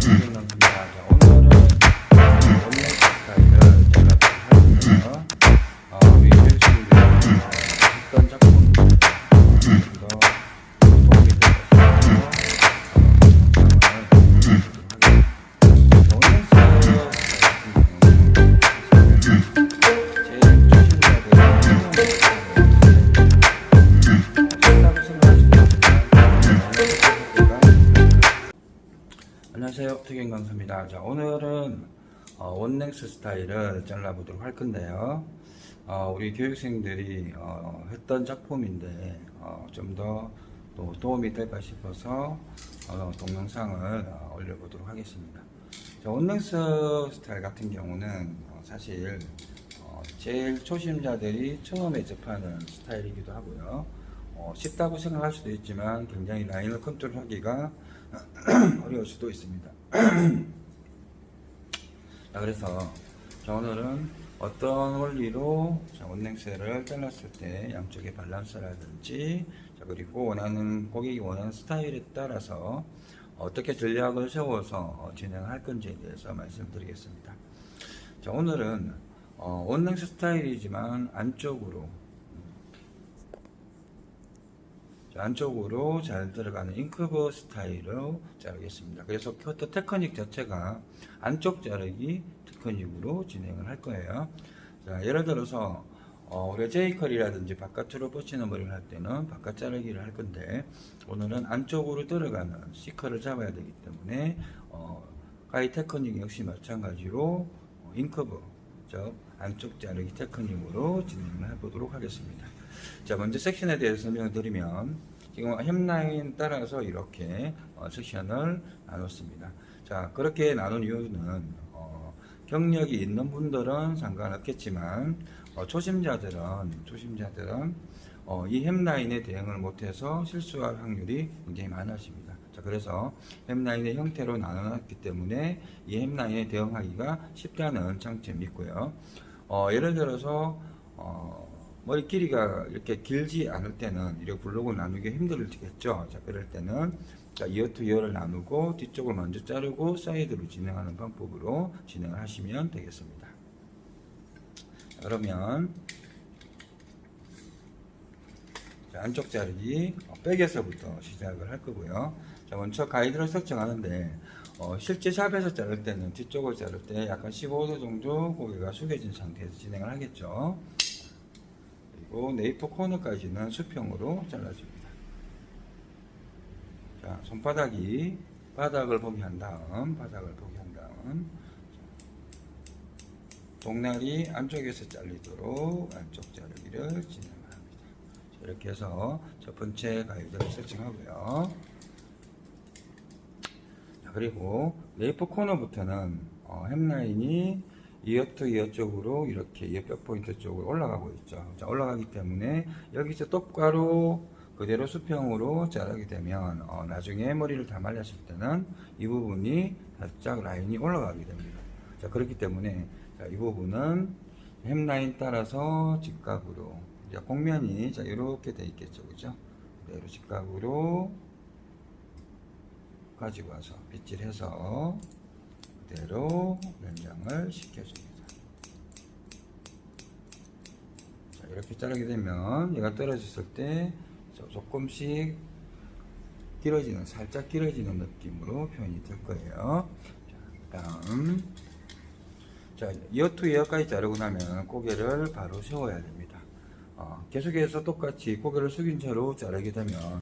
반갑습니다. 자, 오늘은 원래 스타일을 잘라보도록 할 거예요. 우리 교육생들이 했던 작품인데 좀 더 도움이 될 것 같아서 원래 스타일 제일 초심자들이 쉽다고 생각할 수도 있지만 안녕하세요, 특임 강사입니다. 자, 오늘은 원넥스 스타일을 잘라보도록 할 건데요. 우리 교육생들이 했던 작품인데 좀 더 또 도움이 될까 싶어서 동영상을 올려보도록 하겠습니다. 자, 원넥스 스타일 같은 경우는 사실 제일 초심자들이 처음에 접하는 스타일이기도 하고요. 쉽다고 생각할 수도 있지만 굉장히 라인을 컨트롤하기가 어려울 수도 있습니다. 자, 그래서 오늘은 어떤 원리로 원넥스를 잘랐을 때 양쪽의 밸런스라든지 그리고 고객이 원하는 스타일에 따라서 어떻게 전략을 세워서 진행할 건지에 대해서 말씀드리겠습니다. 자, 오늘은 원넥스 스타일이지만 안쪽으로 잘 들어가는 인커버 스타일로 자르겠습니다. 그래서 커터 테크닉 자체가 안쪽 자르기 테크닉으로 진행을 할 거예요. 자, 예를 들어서 우리가 J컬이라든지 바깥으로 뻗치는 머리를 할 때는 바깥 자르기를 할 건데, 오늘은 안쪽으로 들어가는 C컬을 잡아야 되기 때문에 가이 테크닉 역시 마찬가지로 인커버, 즉 안쪽 자르기 테크닉으로 진행을 해보도록 하겠습니다. 자, 먼저 섹션에 대해서 설명을 드리면, 지금 햄라인 따라서 이렇게 섹션을 나눴습니다. 자, 그렇게 나눈 이유는 경력이 있는 분들은 상관없겠지만 초심자들은 이 햄라인에 대응을 못해서 실수할 확률이 굉장히 많아집니다. 자, 그래서 햄라인의 형태로 나눠놨기 때문에 이 햄라인에 대응하기가 쉽다는 장점이 있고요. 예를 들어서 머리 길이가 이렇게 길지 않을 때는 이렇게 블록을 나누기 힘들겠죠. 자, 그럴 때는 이어 투 이어를 나누고 뒤쪽을 먼저 자르고 사이드로 진행하는 방법으로 진행을 하시면 되겠습니다. 자, 그러면 안쪽 자르기 백에서부터 시작을 할 거고요. 자, 먼저 가이드를 설정하는데 실제 샵에서 자를 때는 뒤쪽을 자를 때 약간 15도 정도 고개가 숙여진 상태에서 진행을 하겠죠. 그리고 네이프 코너까지는 수평으로 잘라줍니다. 자, 손바닥이 바닥을 보게 한 다음 동날이 안쪽에서 잘리도록 안쪽 자르기를 진행을 합니다. 자, 이렇게 해서 첫 번째 가이드를 설정하고요. 자, 그리고 네이프 코너부터는 햄라인이 이어 투 이어 쪽으로 이렇게 이어 백 포인트 쪽으로 올라가고 있죠. 자, 올라가기 때문에 여기서 똑바로 그대로 수평으로 자르게 되면 나중에 머리를 다 말렸을 때는 이 부분이 살짝 라인이 올라가게 됩니다. 자, 그렇기 때문에 이 부분은 햄라인 따라서 직각으로 곡면이 이렇게 돼 있겠죠, 그죠? 그대로 직각으로 가지고 와서 빗질해서 그대로 연장을 시켜줍니다. 자, 이렇게 자르게 되면 얘가 떨어졌을 때 조금씩 살짝 길어지는 느낌으로 표현이 될 거예요. 자, 다음. 자, 이어 투 이어까지 자르고 나면 고개를 바로 세워야 됩니다. 계속해서 똑같이 고개를 숙인 채로 자르게 되면,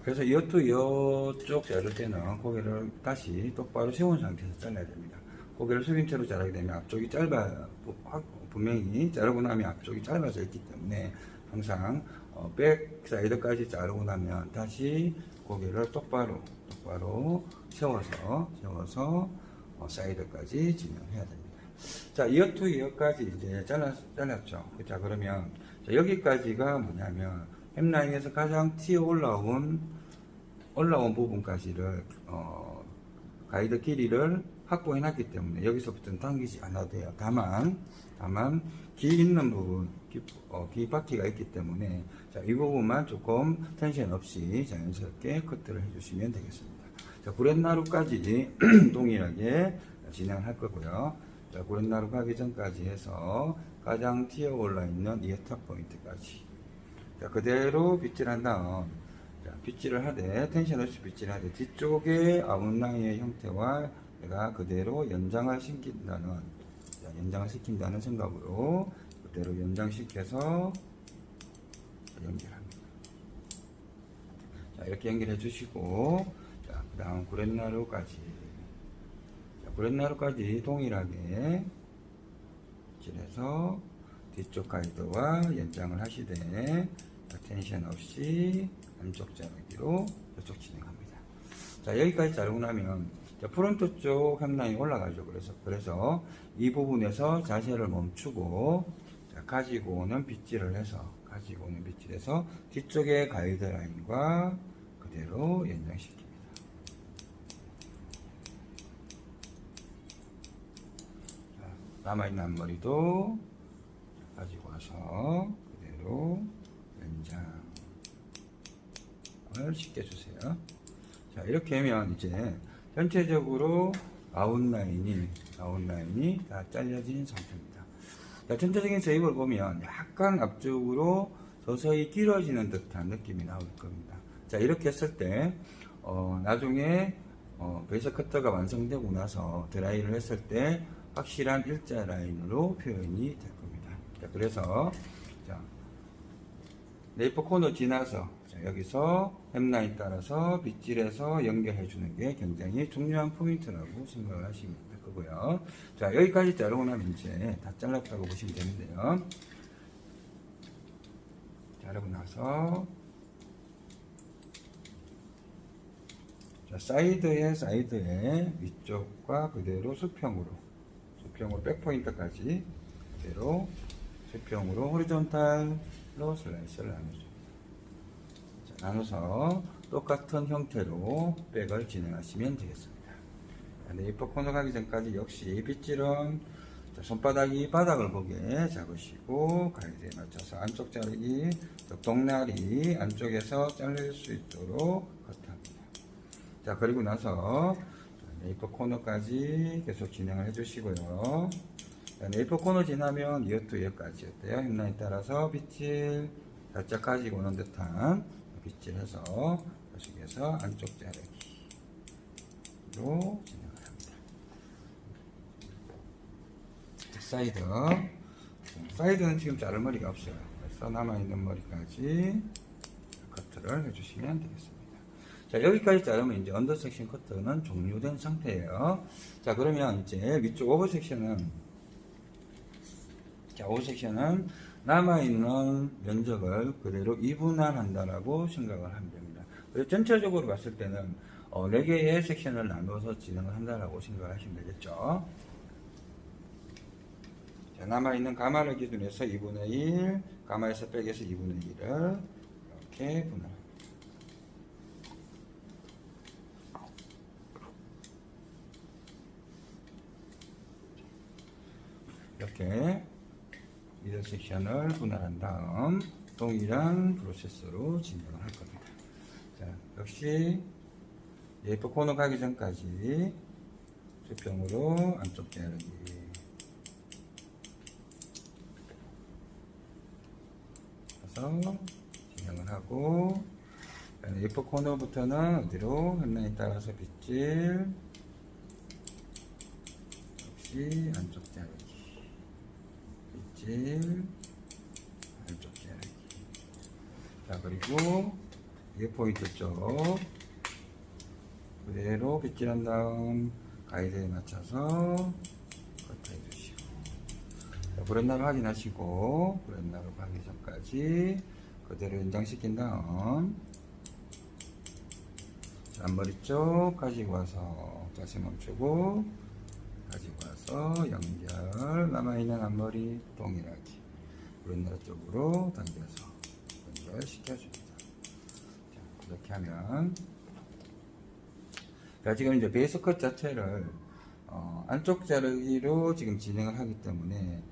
그래서 이어 투 이어 쪽 자를 때는 고개를 다시 똑바로 세운 상태에서 잘라야 됩니다. 고개를 숙인 채로 자르게 되면 앞쪽이 분명히 자르고 나면 앞쪽이 짧아져 있기 때문에 항상 백 사이드까지 자르고 나면 다시 고개를 똑바로 세워서 사이드까지 진행해야 됩니다. 자, 이어 투 이어까지 이제 잘랐죠. 자, 그러면 여기까지가 뭐냐면 햄라인에서 가장 튀어 올라온 부분까지를 가이드 길이를 확보해 놨기 때문에 여기서부터는 당기지 않아도 돼요. 다만 길 있는 부분, 귀 바퀴가 있기 때문에 이 부분만 조금 텐션 없이 자연스럽게 커트를 해주시면 되겠습니다. 자, 구렛나루까지 동일하게 진행을 할 거고요. 자, 구렛나루 가기 전까지 해서 가장 튀어 올라 있는 이 탑 포인트까지. 자, 그대로 빗질한 다음, 자, 빗질을 하되, 텐션 없이 빗질을 하되, 뒤쪽에 아웃라인의 형태와 내가 그대로 연장을 시킨다는, 자, 연장을 시킨다는 생각으로 그대로 연장시켜서 연결합니다. 자, 이렇게 연결해 주시고, 자, 그 다음 구렛나루까지. 자, 구렛나루까지 동일하게 빗질해서 뒤쪽 가이드와 연장을 하시되, 텐션 없이 안쪽 자르기로 계속 진행합니다. 자, 여기까지 자르고 나면, 자, 프론트 쪽 햄라인이 올라가죠. 그래서 이 부분에서 자세를 멈추고, 자, 가지고 오는 빗질을 해서 뒤쪽의 가이드라인과 그대로 연장시킵니다. 자, 남아있는 앞머리도 가지고 와서 그대로 연장을 시켜주세요. 자, 이렇게 하면 이제 전체적으로 아웃라인이 다 잘려진 상태입니다. 자, 전체적인 쉐입을 보면 약간 앞쪽으로 서서히 길어지는 듯한 느낌이 나올 겁니다. 자, 이렇게 했을 때 나중에 베이스 커터가 완성되고 나서 드라이를 했을 때 확실한 일자 라인으로 표현이 될 겁니다. 자, 그래서 자, 네이프 코너 지나서 자, 여기서 햄라인 따라서 빗질해서 연결해 주는 게 굉장히 중요한 포인트라고 생각을 하시면 될 거고요. 자, 여기까지 자르고 나면 이제 다 잘랐다고 보시면 되는데요. 자르고 나서 자, 사이드에 위쪽과 그대로 수평으로 백포인트까지 그대로 수평으로 호리존탈로 슬라이스를 나누죠. 자, 나눠서 똑같은 형태로 백을 진행하시면 되겠습니다. 네이프 코너 가기 전까지 역시 빗질은 손바닥이 바닥을 보게 잡으시고 가이드에 맞춰서 안쪽 자르기, 동날이 안쪽에서 잘릴 수 있도록 커트합니다. 자, 그리고 나서 네이프 코너까지 계속 진행을 해주시고요. 네이프 코너 지나면 이어투 이어까지 어때요? 햄라인 따라서 빗질 살짝 가지고 오는 듯한 빗질해서 계속해서 안쪽 자르기로 진행을 합니다. 사이드는 지금 자를 머리가 없어요. 그래서 남아있는 머리까지 커트를 해주시면 되겠습니다. 자, 여기까지 자르면 이제 언더 섹션 커트는 종료된 상태예요. 자, 그러면 이제 위쪽 오버 섹션은 남아있는 면적을 그대로 이분할한다라고 생각을 하면 됩니다. 그래서 전체적으로 봤을 때는 4개의 섹션을 나눠서 진행을 한다라고 생각을 하시면 되겠죠. 자, 남아있는 가마를 기준해서 2분의 1, 가마에서 백에서 2분의 1을 이렇게 분할합니다. 이렇게 미들 섹션을 분할한 다음 동일한 프로세스로 진행을 할 겁니다. 자, 역시 네이프 코너 가기 전까지 수평으로 안쪽 자르기 해서 진행을 하고, 네이프 코너부터는 어디로 햄라인 따라서 빗질 역시 안쪽 자르기 안쪽 자르기. 자, 그리고 이 포인트 쪽 그대로 빗질한 다음 가이드에 맞춰서 커트해 주시고, 구렛나루 확인하시고 구렛나루 가기 전까지 그대로 연장시킨 다음 앞머리 쪽 가지고 와서 자세 멈추고 가지고 와서 연결, 남아있는 앞머리 동일하게 구렛나루 쪽으로 당겨서 연결시켜줍니다. 자, 이렇게 하면 자, 지금 이제 베이스 컷 자체를 안쪽 자르기로 지금 진행을 하기 때문에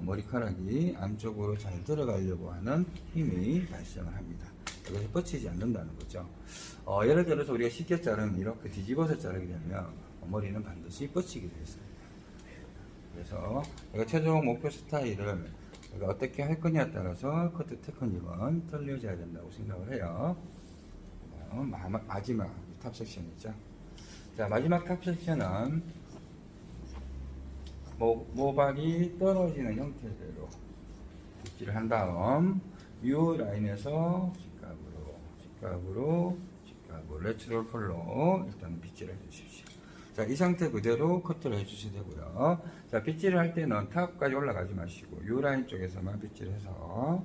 머리카락이 안쪽으로 잘 들어가려고 하는 힘이 발생을 합니다. 그래서 뻗치지 않는다는 거죠. 예를 들어서 우리가 쉽게 자르면 이렇게 뒤집어서 자르게 되면 머리는 반드시 뻗치게 되어 있습니다. 그래서 내가 최종 목표 스타일을 내가 어떻게 할 거냐에 따라서 커트 테크닉은 틀려져야 된다고 생각을 해요. 마지막 탑 섹션이죠. 자, 마지막 탑 섹션은 모발이 떨어지는 형태대로 빗질을 한 다음 이 라인에서 직각으로 내추럴 컬러 일단 빗질을 해주십시오. 자, 이 상태 그대로 커트를 해주셔야 되고요. 자, 빗질을 할 때는 탑까지 올라가지 마시고 이 라인 쪽에서만 빗질을 해서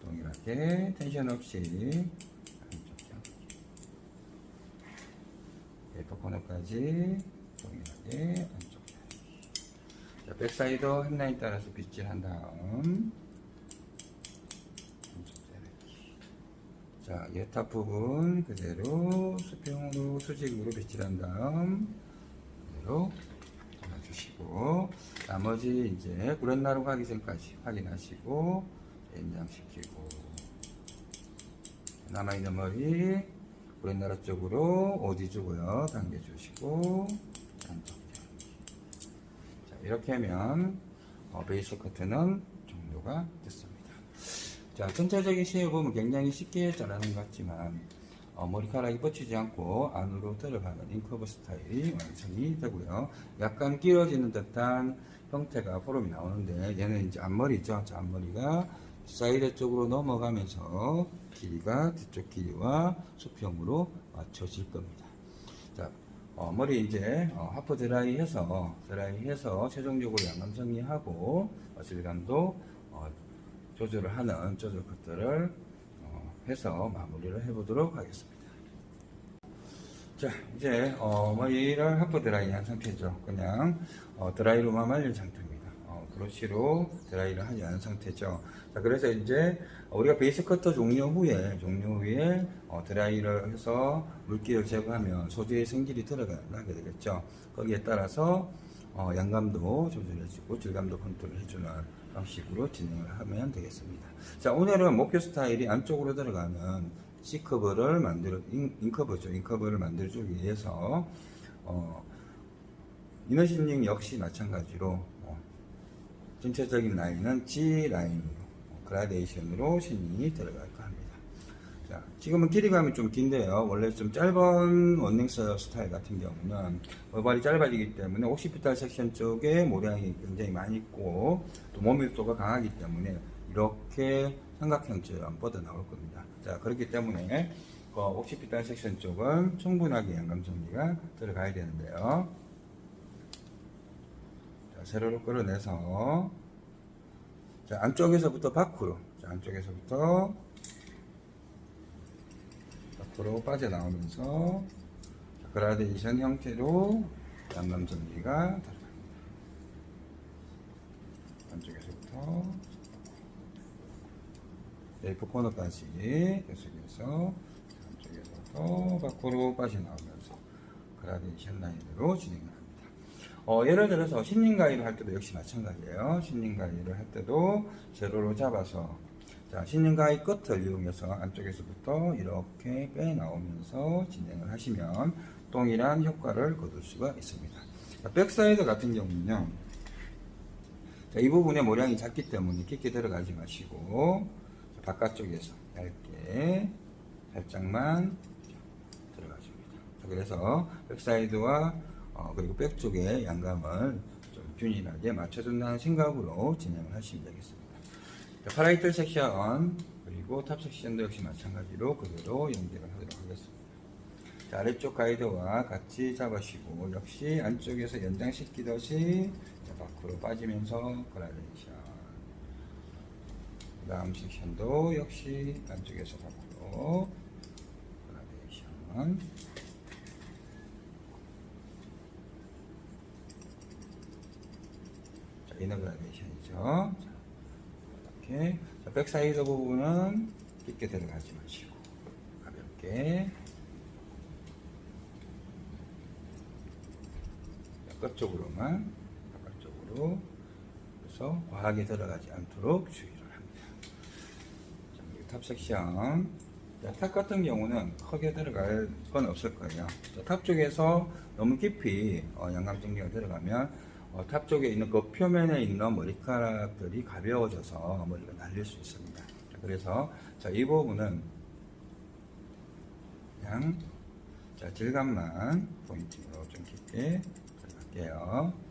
동일하게 텐션 없이 베이퍼 코너까지 동일하게 안쪽. 자, 백사이드 햄라인 따라서 빗질한 다음 자, 예탑 부분 그대로 수평으로 수직으로 빗질한 다음 그대로 잘라주시고 나머지 이제 구렛나루 가기 전까지 확인하시고 연장시키고 남아있는 머리 구렛나루 쪽으로 어디 주고요 당겨주시고 안쪽. 자, 이렇게 하면 베이스 커트는 종료가 됐습니다. 자, 전체적인 쉐입 보면 굉장히 쉽게 자라는 것 같지만 머리카락이 뻗치지 않고 안으로 들어가는 인커브 스타일이 완성이 되고요. 약간 길어지는 듯한 형태가 포럼이 나오는데 얘는 이제 앞머리죠. 자, 앞머리가 사이드 쪽으로 넘어가면서 길이가 뒤쪽 길이와 수평으로 맞춰질 겁니다. 자, 머리 이제 하프 드라이 해서 최종적으로 양감 정리하고 질감도 조절을 하는 조절 커트를 해서 마무리를 해보도록 하겠습니다. 자, 이제 머리를 하프 드라이 한 상태죠. 그냥 드라이로만 말린 상태입니다. 브러쉬로 드라이를 하지 않은 상태죠. 자, 그래서 이제 우리가 베이스 커터 종료 후에 드라이를 해서 물기를 제거하면 소재의 성질이 드러나게 되겠죠. 거기에 따라서 양감도 조절해주고 질감도 컨트롤 해주는 방식으로 진행을 하면 되겠습니다. 자, 오늘은 목표 스타일이 안쪽으로 들어가는 C커브를 인커브를 만들어주기 위해서 이너 싱링 역시 마찬가지로 전체적인 라인은 G 라인 그라데이션으로 싱링이 들어갈 겁니다. 자, 지금은 길이감이 좀 긴데요. 원래 좀 짧은 원닝스 스타일 같은 경우는 모발이 짧아지기 때문에 옥시피탈 섹션 쪽에 모량이 굉장히 많이 있고 또 몸밀도가 강하기 때문에 이렇게 삼각형처럼 뻗어 나올 겁니다. 자, 그렇기 때문에 옥시피탈 섹션 쪽은 충분하게 양감 정리가 들어가야 되는데요. 자, 세로로 끌어내서 자, 안쪽에서부터 밖으로 빠져나오면서 그라데이션 형태로 양감 정리가 들어갑니다. 안쪽에서부터 베이퍼 코너까지 계속해서 안쪽에서부터 밖으로 빠져나오면서 그라데이션 라인으로 진행합니다. 예를 들어서 신닝 가위를 할 때도 역시 마찬가지예요. 신닝 가위를 할 때도 세로로 잡아서 자, 신닝 가위 끝을 이용해서 안쪽에서부터 이렇게 빼나오면서 진행을 하시면 동일한 효과를 거둘 수가 있습니다. 자, 백사이드 같은 경우는요. 자, 이 부분에 모량이 작기 때문에 깊게 들어가지 마시고 자, 바깥쪽에서 얇게 살짝만 들어가줍니다. 자, 그래서 백사이드와 그리고 백 쪽에 양감을 좀 균일하게 맞춰준다는 생각으로 진행을 하시면 되겠습니다. 파라이틀 섹션 그리고 탑 섹션도 역시 마찬가지로 그대로 연결을 하도록 하겠습니다. 자, 아래쪽 가이드와 같이 잡으시고 역시 안쪽에서 연장시키듯이 밖으로 빠지면서 그라데이션. 그 다음 섹션도 역시 안쪽에서 밖으로 그라데이션. 자, 이너 그라데이션이죠. 이렇게. 자, 백사이드 부분은 깊게 들어가지 마시고 가볍게 바깥쪽으로 그래서 과하게 들어가지 않도록 주의를 합니다. 자, 그리고 탑 섹션. 자, 탑 같은 경우는 크게 들어갈 건 없을 거예요. 자, 탑 쪽에서 너무 깊이 양감 정리가 들어가면 탑 쪽에 있는 그 표면에 있는 머리카락들이 가벼워져서 머리가 날릴 수 있습니다. 자, 그래서 자, 이 부분은 그냥 자, 질감만 포인팅으로 좀 깊게 들어갈게요.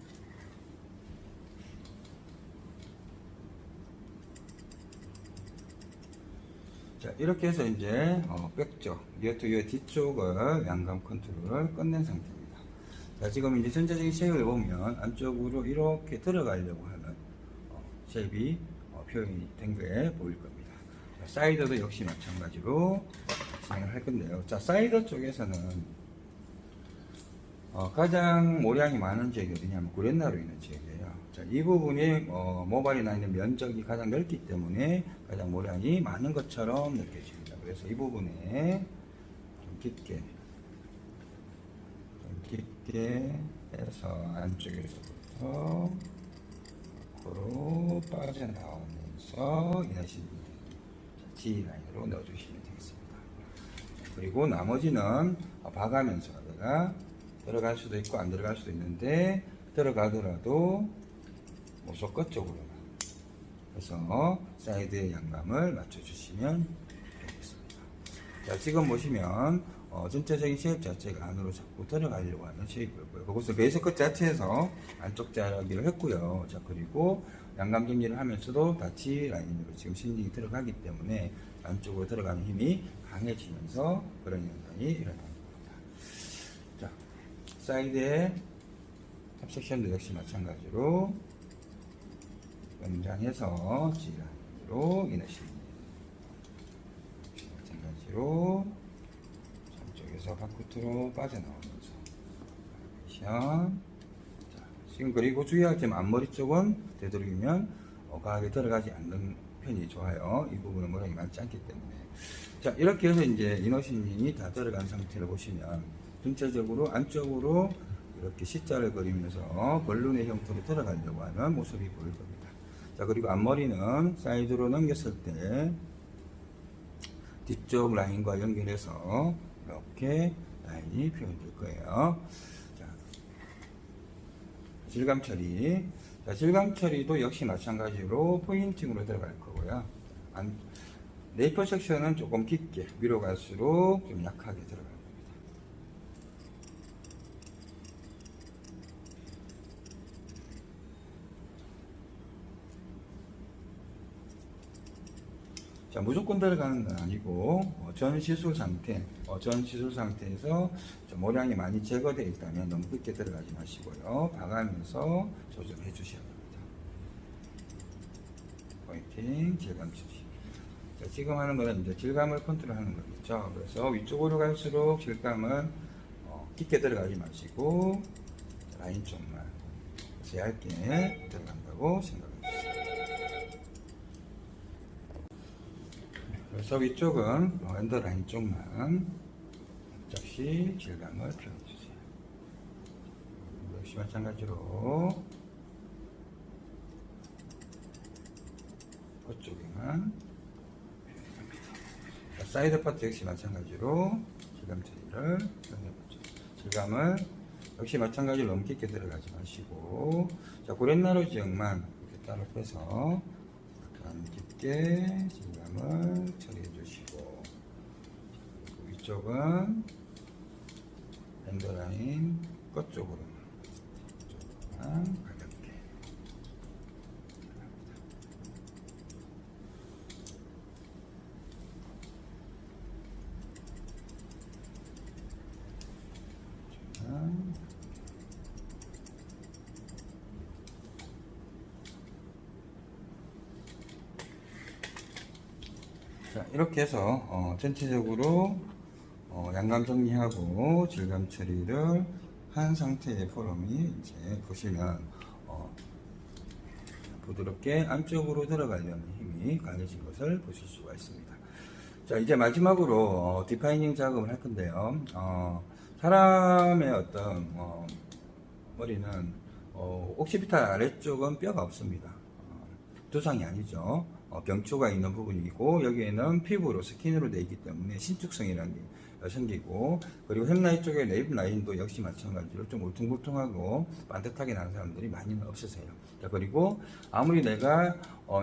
자, 이렇게 해서 이제 백쪽, 이어 투 이어 뒤쪽을 양감 컨트롤을 끝낸 상태입니다. 자, 지금 이제 전체적인 쉐입을 보면 안쪽으로 이렇게 들어가려고 하는 쉐입이 표현이 된 게 보일 겁니다. 자, 사이드도 역시 마찬가지로 진행을 할 건데요. 자, 사이드 쪽에서는 가장 모량이 많은 지역이 어디냐면 구렛나루 있는 지역이에요. 자, 이 부분이 모발이 나 있는 면적이 가장 넓기 때문에 가장 모량이 많은 것처럼 느껴집니다. 그래서 이 부분에 좀 깊게 해서 안쪽에서부터 앞으로 빠져나오면서 이나신 G라인으로 넣어주시면 되겠습니다. 그리고 나머지는 봐가면서 내가 들어갈 수도 있고 안 들어갈 수도 있는데 들어가더라도 모속 끝쪽으로만 그래서 사이드의 양감을 맞춰주시면 되겠습니다. 자, 지금 보시면 전체적인 쉐입 자체가 안으로 자꾸 들어가려고 하는 쉐입이고요. 그것을 베이스 끝 자체에서 안쪽 자르기를 했고요. 자, 그리고 양감 정리를 하면서도 다치 라인으로 지금 신링이 들어가기 때문에 안쪽으로 들어가는 힘이 강해지면서 그런 현상이 일어나는 겁니다. 자, 사이드의 탑 섹션도 역시 마찬가지로 연장해서 G라인으로 이내시는 마찬가지로 저쪽에서 바깥으로 빠져나오면서 자, 지금 그리고 주의할 점 앞머리 쪽은 되도록이면 과하게 들어가지 않는 편이 좋아요. 이 부분은 모양이 많지 않기 때문에. 자, 이렇게 해서 이제 이너신링이 다 들어간 상태를 보시면 전체적으로 안쪽으로 이렇게 C자를 그리면서 벌룬의 형태로 들어가려고 하는 모습이 보일 겁니다. 자, 그리고 앞머리는 사이드로 넘겼을 때 뒤쪽 라인과 연결해서 이렇게 라인이 표현될 거예요. 자, 질감 처리. 자, 질감 처리도 역시 마찬가지로 포인팅으로 들어갈 거고요. 네이퍼 섹션은 조금 깊게 위로 갈수록 좀 약하게 들어갈 겁니다. 자, 무조건 들어가는 건 아니고 전 시술 상태에서 좀 모량이 많이 제거되어 있다면 너무 깊게 들어가지 마시고요. 봐가면서 조절해 주셔야 합니다. 포인팅, 질감 처리. 자, 지금 하는 거는 이제 질감을 컨트롤하는 거겠죠. 그래서 위쪽으로 갈수록 질감은 깊게 들어가지 마시고 라인 쪽만 얇게 들어간다고 생각합니다. 그래서 위쪽은 엔더라인 쪽만 살짝씩 질감을 표현해주세요. 역시 마찬가지로 그쪽에만 표현합니다. 사이드 파트 역시 마찬가지로 질감 처리를 표현해보죠. 질감을 역시 마찬가지로 너무 깊게 들어가지 마시고, 자, 구렛나루 지역만 이렇게 따로 빼서 약간 깊게 질감을 처리해 주시고, 위쪽은 엔더라인 끝쪽으로만 가볍게. 자, 이렇게 해서 전체적으로 양감 정리하고 질감 처리를 한 상태의 폼이 이제 보시면 부드럽게 안쪽으로 들어가려는 힘이 강해진 것을 보실 수가 있습니다. 자, 이제 마지막으로 디파이닝 작업을 할 건데요. 사람의 어떤 머리는 옥시피탈 아래쪽은 뼈가 없습니다. 두상이 아니죠. 병추가 있는 부분이고 여기에는 피부로 스킨으로 되어 있기 때문에 신축성이라는 게 생기고, 그리고 햄라인 쪽의 랩 라인도 역시 마찬가지로 좀 울퉁불퉁하고 반듯하게 나는 사람들이 많이는 없으세요. 자, 그리고 아무리 내가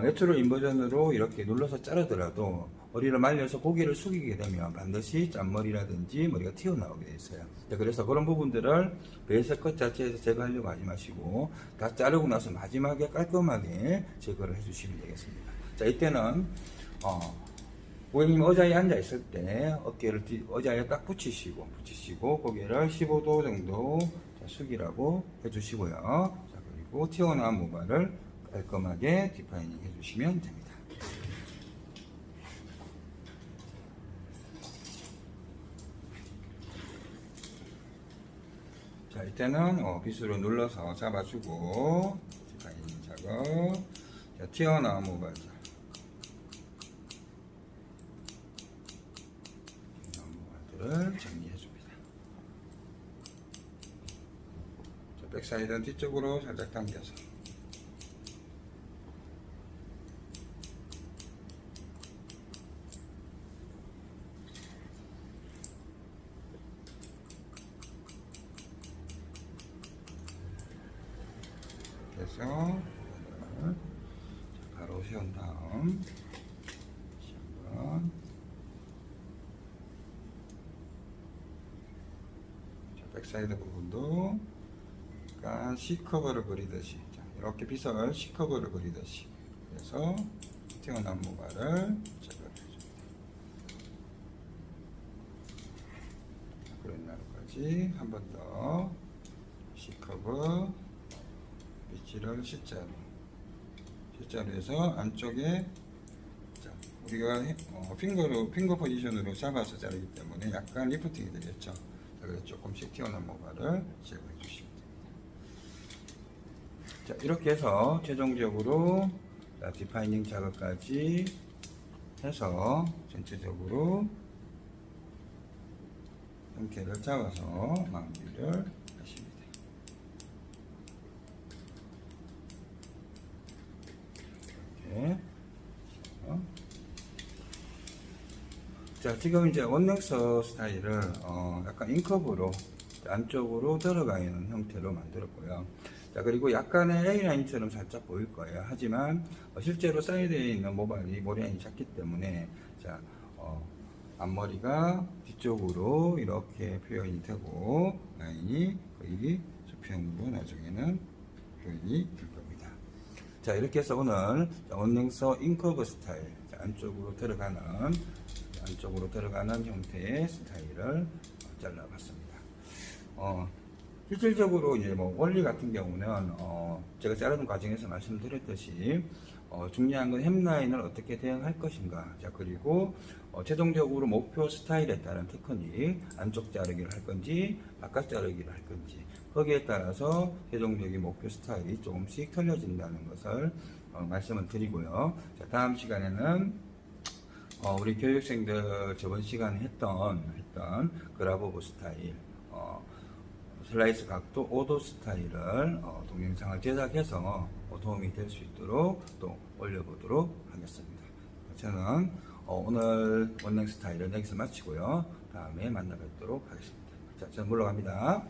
내추럴 인버전으로 이렇게 눌러서 자르더라도 머리를 말려서 고개를 숙이게 되면 반드시 짠머리라든지 머리가 튀어나오게 돼 있어요. 자, 그래서 그런 부분들을 베이스 컷 자체에서 제거하려고 하지 마시고 다 자르고 나서 마지막에 깔끔하게 제거를 해주시면 되겠습니다. 자, 이때는 고객님 의자에 앉아 있을 때 어깨를 의자에 딱 붙이시고 고개를 15도 정도 숙이라고 해주시고요. 자, 그리고 튀어나온 모발을 깔끔하게 디파이닝 해주시면 됩니다. 자, 이때는 빗으로 눌러서 잡아주고 디파이닝 작업. 자, 튀어나온 모발 정리해줍니다. 백사이드는 뒤쪽으로 살짝 당겨서 그래서 바로 세운 다음 다시 한번 백사이드 부분도 약간 C커버를 그리듯이, 자, 이렇게 빗을 C커버를 그리듯이 그래서 튀어나온 모발을 제거해줍니다. 그런 나루까지 한 번 더 C커버 빗질을 C자루에서 안쪽에, 자, 우리가 핑거 포지션으로 잡아서 자르기 때문에 약간 리프팅이 되겠죠. 그래서 조금씩 튀어나온 모발을 제거해 주시면 됩니다. 자, 이렇게 해서 최종적으로 디파이닝 작업까지 해서 전체적으로 형태를 잡아서 마무리를 하십니다. 이렇게. 자, 지금 이제 원넥서 스타일을 약간 인컵으로 안쪽으로 들어가 있는 형태로 만들었고요. 자, 그리고 약간의 A라인처럼 살짝 보일 거예요. 하지만 실제로 사이드에 있는 모발이 모량이 작기 때문에, 자, 앞머리가 뒤쪽으로 이렇게 표현이 되고 라인이 거의 수평으로 나중에는 표현이 될 겁니다. 자, 이렇게 해서 오늘 원넥서 인커브 스타일, 안쪽으로 들어가는 형태의 스타일을 잘라봤습니다. 실질적으로 이제 뭐 원리 같은 경우는 제가 자르는 과정에서 말씀드렸듯이 중요한 건 햄라인을 어떻게 대응할 것인가. 자, 그리고 최종적으로 목표 스타일에 따른 테크닉, 안쪽 자르기를 할 건지 바깥 자르기를 할 건지, 거기에 따라서 최종적인 목표 스타일이 조금씩 틀려진다는 것을 말씀을 드리고요. 자, 다음 시간에는 우리 교육생들 저번 시간에 했던 그라보브 스타일, 슬라이스 각도 5도 스타일을 동영상을 제작해서 도움이 될 수 있도록 또 올려보도록 하겠습니다. 저는 오늘 원넥 스타일을 여기서 마치고요. 다음에 만나 뵙도록 하겠습니다. 자, 저는 물러갑니다.